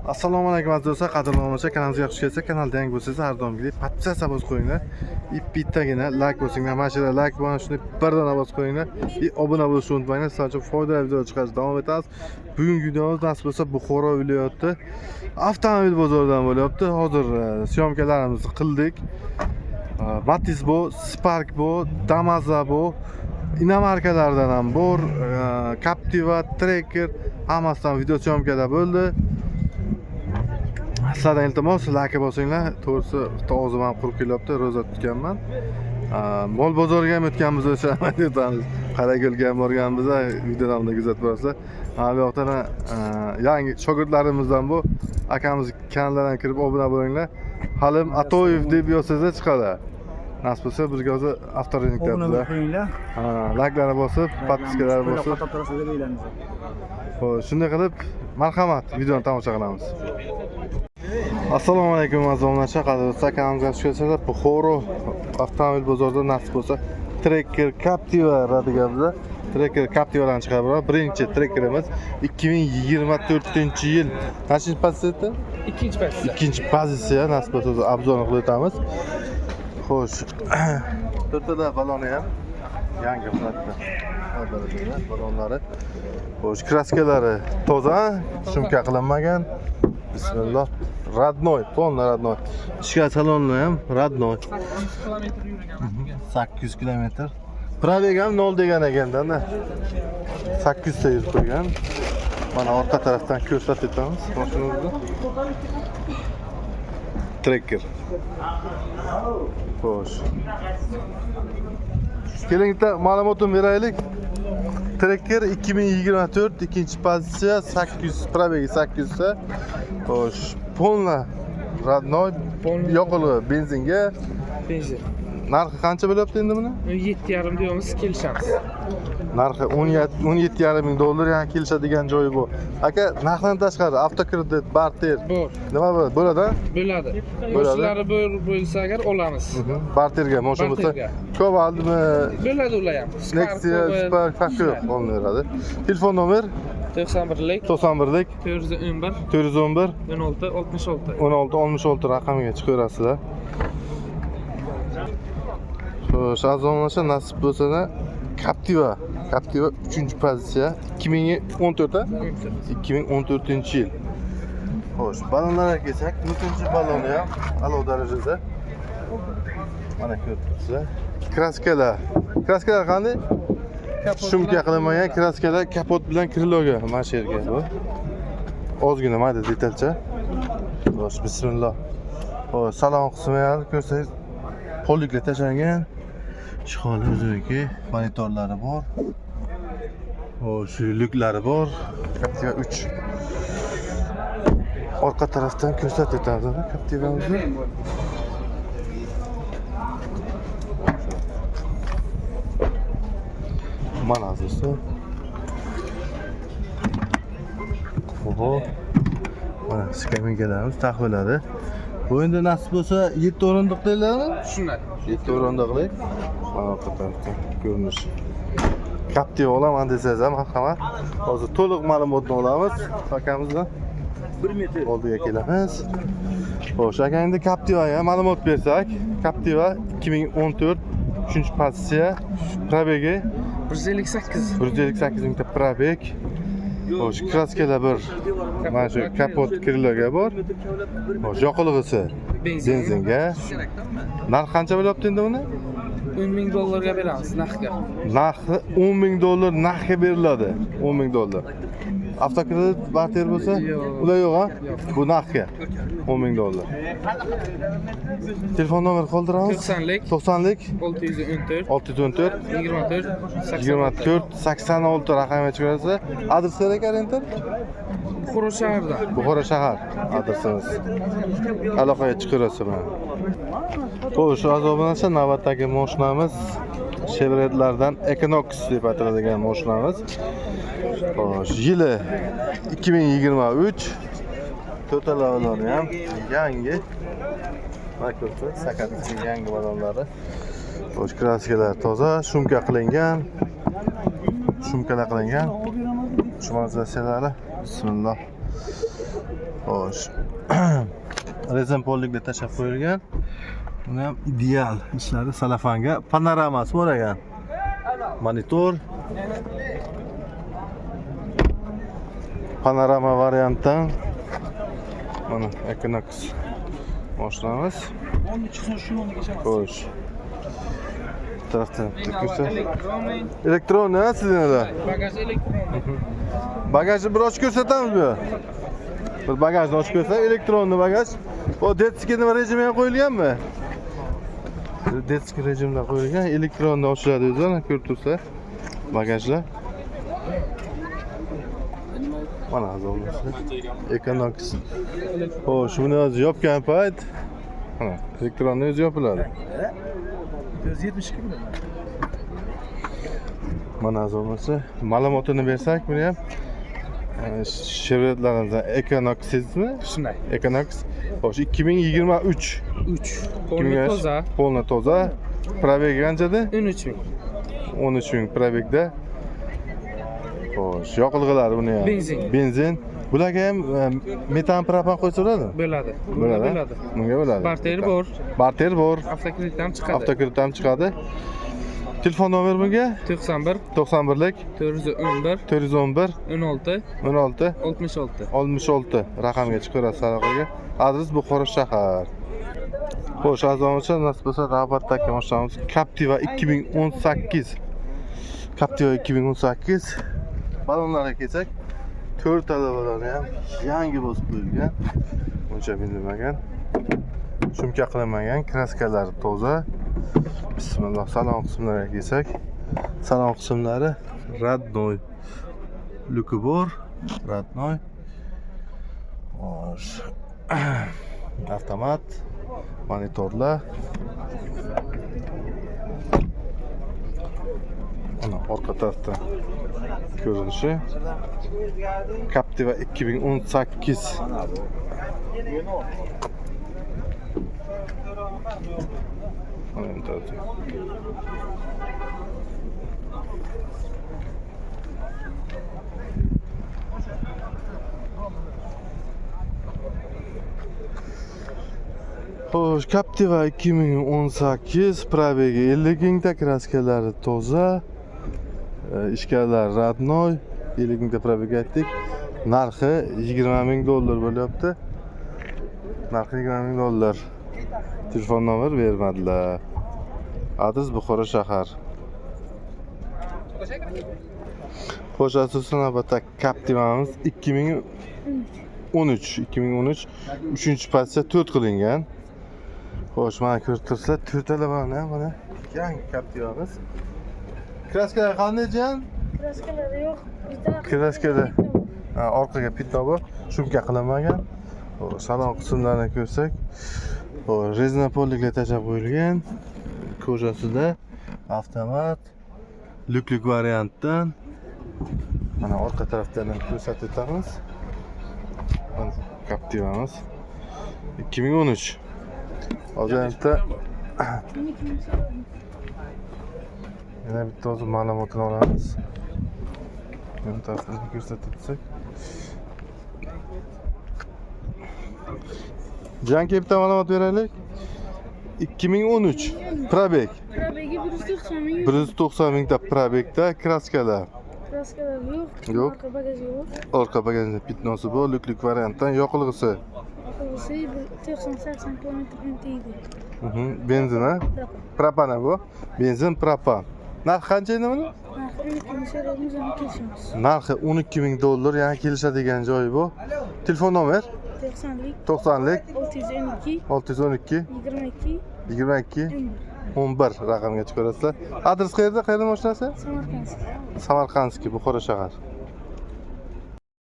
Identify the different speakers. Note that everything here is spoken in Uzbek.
Speaker 1: Assalomu alaykum aziz do'stlar, qadrli obunachilar, kanalga xush kelibsiz. Kanalda yangi bo'lsangiz, har doimgidek podpisatsiya bosib qo'yinglar. Bittagina like bosinglar. Mana shu like bo'lgan shuni bir dona bosib qo'yinglar. Obuna bo'lishni unutmanglar. Sizlar uchun foydali video chiqarishda davom etamiz. Bugungi videomiz nasib bo'lsa Buxoro viloyati avtomobil bozoridan bo'lyapti. Hozir syomkalarimizni qildik. Matiz bu, Spark bu, Damaza bu, inomarkalardan ham bor, Captiva, Tracker hammasidan video syomkalar bo'ldi. Sizlardan iltimos like bosinglar. To'g'risi og'zim ham qurib kelyapti, ro'za tutganman. Mol bozoriga ham o'tganmiz, o'shaman aytamiz. Qaragulga ham borganmiz, videolarni kuzatib borasizlar. Mana bu yoqdan yangi shogirdlarimizdan bu akamiz kanallariga kirib obuna bo'linglar. Halim Atoyev deb yozsangiz chiqadi. Nasib bo'lsa bizga hozir avtorinikda
Speaker 2: obuna bo'linglar.
Speaker 1: Like'larni bosib, podpiskalarni bosib. Xo'sh, shunday qilib marhamat, videoni tomosha qilamiz. Assalomu alaykum aziz obunachilar, qadrli do'stlar, kanalimizga xush kelibsizlar. Buxoro avtomobil bozorida nasib bo'lsa Tracker Captiva radigamizda Tracker Captiva'dan chiqarib, birinchi Trackerimiz 2024-yil. Qancha pozitsiya?
Speaker 3: Ikkinchi pozitsiya.
Speaker 1: Ikkinchi pozitsiya nasib bo'lsa obzorni qilib o'tamiz. Xo'sh. To'rtada baloni ham yangi holatda. Balonlari. Xo'sh, kraskalari toza, shumka qilinmagan. Bismillah. Radnoy, polna radnoy. Ishga saloni ham radnoy. 800 km. Probeg ham 0 degan ekanda. 800 ta yurib qo'ygan. Mana orqa tarafdan ko'rsatib o'tamiz mashinamizni. Tracker. Xo'sh. Keling, ma'lumotni beraylik. Tracker 2024 ikkinchi pozitsiya, 800 probegi 800 ta. Xo'sh, polna radnoy, yoqilg'i benzinga.
Speaker 3: Benzin.
Speaker 1: Narxi qancha bo'lyapti endi buni?
Speaker 3: 7,5 deymiz, kelishamiz.
Speaker 1: Narxi 17,5 ming dollar, ya'ni kelishadigan joyi bu. Aka, narxdan tashqari avtokredit, barter
Speaker 3: Bor.
Speaker 1: nima bo'ladi?
Speaker 3: Bo'ladi. Moshinalari bo'lsa agar olamiz.
Speaker 1: Barterga, moshin bo'lsa ko'p oldimi?
Speaker 3: Bo'ladi ular ham.
Speaker 1: Nexia, Spark farqi yo'q, olaveradi. Telefon nomer
Speaker 3: 91lik
Speaker 1: 91lik
Speaker 3: 411
Speaker 1: 411
Speaker 3: 16 66.
Speaker 1: 16 66 raqamiga chiqaverasizlar. Xo'sh, aziz nasib bo'lsa-da Captiva 3-pozitsiya 2014 2014-yil. Xo'sh, balonlarga kelsak, 4-chi baloni ham a'lo darajada. Mana ko'ryapsizlar. Kraskalar qanday? Shumka qilinmagan kraskalar kapot bilan kriloga mana shu yerga bu. Ozgina mayda detalcha. Xo'sh, bismillah. Xo'sh, salon qismi ham ko'rsangiz poliklar tashlangan. Ishxona o'ziniki, monitorlari bor. Xo'sh, lyuklari bor. Captiva 3. Orqa tarafdan ko'rsatib o'tamiz Captiva'mizni. Mana azizlar. Oho. Mana skaminkalarimiz taxviladi. Bu endi nasib bo'lsa 7 o'rindiq deyiladi.
Speaker 3: Shunday.
Speaker 1: 7 o'rindiqli. Mana orqa tarafdan ko'rinish. Captiva olaman desangiz ham marhamat. Hozir to'liq ma'lumotni olamiz akamizdan. 1 metr oldiga kelamiz. Xo'sh, aka endi Captivaga ma'lumot bersak, Captiva 2014 3-pozitsiya, probegi 158 mingta probeg. Xo'sh, kraskalar bir mana shu kapot kriloga bor. Xo'sh, yoqilg'isi benzinga. Narx qancha bo'lyapti endi buni?
Speaker 3: 10 ming dollarga beramiz narxga.
Speaker 1: Narxi 10 ming dollar narxga beriladi. 10 ming dollar. Avtokredit barter bo'lsa, ular yo'q, ha? Bu narxga 10 ming dollar. Telefon nomeri qoldiramiz. 90lik 614 24 86 raqamga chiqarsa, adres kerak ekan.
Speaker 3: Buxoro shaharda.
Speaker 1: Buxoro shahar adresimiz. Aloqaga chiqarasiz mana. Xo'sh, azob navbatdagi mashinamiz Chevroletlardan Equinox deb ataladigan mashinamiz. Xo'sh, yili 2023. Total baloni ham yangi. Makrofor sakatning yangi balonlari. Xo'sh, kraskalar toza, shumka qilingan. Shumkalar qilingan. Shumazatsiyalari. Bismillah. Xo'sh. Rezin pollikda tashab qo'yilgan. Buni ham ideal ishlari salafanga panoramasi bor ekan. Monitor. Panorama variantdan mana Equinox mashinamiz.
Speaker 3: 13 so'm shu yo'lga chiqamiz.
Speaker 1: Xo'sh. Tarafdan tekirsa. Elektron sizlarda?
Speaker 3: Bagaj elektron.
Speaker 1: Bagajni bir ochib ko'rsatamizmi? Bir bagajni ochib ko'rsak, elektronli bagaj. Bu detskiy nima rejimi ham qo'yilganmi? Detskiy rejimda qo'yilgan, elektronda ochiladi o'zini ko'rib tursa. Bagajlar. Mana azoblar. Equinox. Xo'sh, buni o'zi yopgan payt mana elektronni o'zi yopiladi.
Speaker 3: 172 mi?
Speaker 1: Mana azoblar. Ma'lumotini bersak, buni ham Chevrolet'larimizdan Equinox sizmi?
Speaker 3: Shunday.
Speaker 1: Equinox. Xo'sh, 2023.
Speaker 3: 3. Polni toza.
Speaker 1: Polni toza. Probeg qanchada?
Speaker 3: 13 ming.
Speaker 1: 13 ming probegda. Xo'sh, yoqilg'ilari buni ham. Benzin. Bularga ham metan propan qo'ysa bo'ladimi?
Speaker 3: Bo'ladi.
Speaker 1: Bo'ladi. Bunga bo'ladi.
Speaker 3: Barter bor.
Speaker 1: Barter bor.
Speaker 3: Avtokredit ham chiqadi.
Speaker 1: Avtokredit ham chiqadi. Telefon nomer bunga
Speaker 3: 91
Speaker 1: 91lik
Speaker 3: 411
Speaker 1: 411
Speaker 3: 16
Speaker 1: 16
Speaker 3: 66.
Speaker 1: 66 raqamga chiqarasiz aloqaga. Adres Buxoro shahar. Xo'sh, azizlar, nasib bo'lsa navbatdagi mashinamiz Captiva 2018. Captiva 2018. Balonlarga kelsak, 4 tala baloni ham yangi bosib qo'yilgan. Uncha bilinmagan. Shumka qilinmagan, kraskalari toza. Bismillah, salon qismlariga kelsak, salon qismlari Radnoy. Luki bor, Radnoy. Xo'sh. Avtomat, monitorlar. Ana orqa tarafda ko'rinishi. Captiva 2018. Xo'sh, Captiva 2018 probegi 50 mingta, kraskalari toza, ishkallar Radnoy, 50 mingta probeg aytdik. Narxi 20 ming dollar bo'lyapti. Narxi 20 ming dollar. Telefon nomer bermadilar. Adres Buxoro shahar. Xo'sh, asosiy navbatda Captivamiz 2013 3-pozitsiya 4 qilingan. Xo'sh, mana ko'rib turibsizlar, 4 tala mana yangi Captivamiz. Kraskalar qanday ekan?
Speaker 2: Kraskalari yo'q.
Speaker 1: Kraskalar orqaga pitno bor, shumka qilinmagan. Salon qismlarini ko'rsak, rezina polliklar tashab qo'yilgan. Ko'rasizda avtomat, lyuklik variantdan. Mana orqa tarafdan ham ko'rsatib o'tamiz. Mana Captivamiz 2013. Hozirda yana bitta o'zi ma'lumotini olamiz. Yana tarafdan ko'rsatib o'tsak. Janki bitta ma'lumot beraylik. 2013 probeg.
Speaker 2: Probegi 190 ming.
Speaker 1: 190 mingta probegda kraskalar.
Speaker 2: Kraskalar yo'q.
Speaker 1: Yo'q.
Speaker 2: Orqa bagaji yo'q.
Speaker 1: Orqa bagajda pitnosi bor, lyuklik variantdan yoqilg'isi.
Speaker 2: Yoqilg'isi 90-80 km yeydi.
Speaker 1: Benzin ha? Propan bu. Benzin propan. Narxi qancha edi buni? Narxi 12 ming dollar, ya'ni kelishadigan joyi bu. Telefon nomer 90lik 612 22 11 raqamga chiqarasizlar. Adres qayerda? Qayerda mashinasi?
Speaker 2: Samarqand.
Speaker 1: Samarqandskiy, Buxoro shahar.